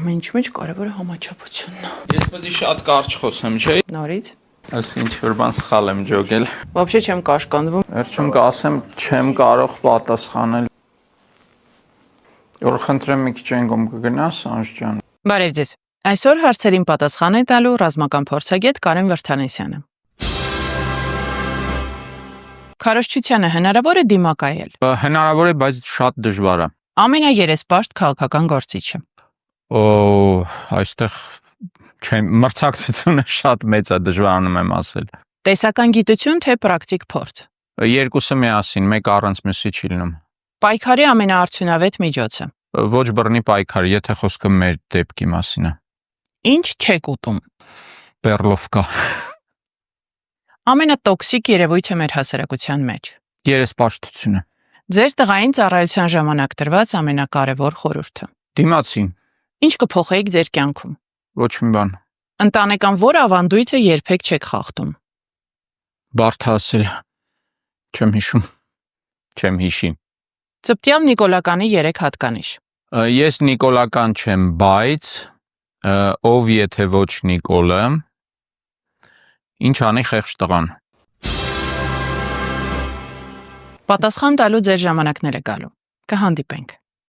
Ամեն ինչ մեջ կարևորը համաչափությունն է։ Ես պետք է շատ կարճ խոսեմ, չէ՞։ Նորից։ Այս ինչ որ բան սխալ եմ ջոգել։ Вообще չեմ կաշկանդվում։ Վերջում կասեմ, չեմ կարող պատասխանել։ Որ խնդրեմ մի քիչ անգամ կգնաս, Անժ ջան։ Բարև ձեզ։ Այսօր հարցերին պատասխան է տալու ռազմական փորձագետ Կարեն Վրդանեսյանը։ Քարոզչությանը հնարավոր է դիմակայել։ Հնարավոր է, բայց շատ դժվար է։ Ամենաերեսպաշտ քաղաքական գործիչը։ Այստեղ չեմ մրցակցությունը շատ մեծ է, դժվարանում եմ ասել։ Տեսական գիտություն թե պրակտիկ փորձ։ Երկուսը միասին, մեկ առանց մյուսի չի լինում։ Պայքարի ամենաարդյունավետ միջոցը։ Ոչ բռնի պայքար, եթե խոսքը մեր դեպքի մասին է։ Ինչ չեք ուտում։ Պերլովկա։ Ամենատոքսիկ երևույթը մեր հասարակության մեջ։ Երեսպաշտությունը։ Ձեր տղային ծառայության ժամանակ տրված ամենակարևոր խորհուրդը։ Դիմացի։ Ինչ կփոխեիք ձեր կյանքում։ Ոչ մի բան։ Ընտանեկան որ ավանդույթը երբեք չեք խախտում։ Բարդ ասել։ Չեմ հիշում։ Չեմ հիշի։ Ծպտյալ Նիկոլականի 3 հատկանիշ։ Ես Նիկոլական չեմ, բայց ով եթե ոչ Նիկոլը, ինչ անի խեղճ տղան։ Պատասխան տալու ձեր ժամանակները գալու։ Կհանդիպենք։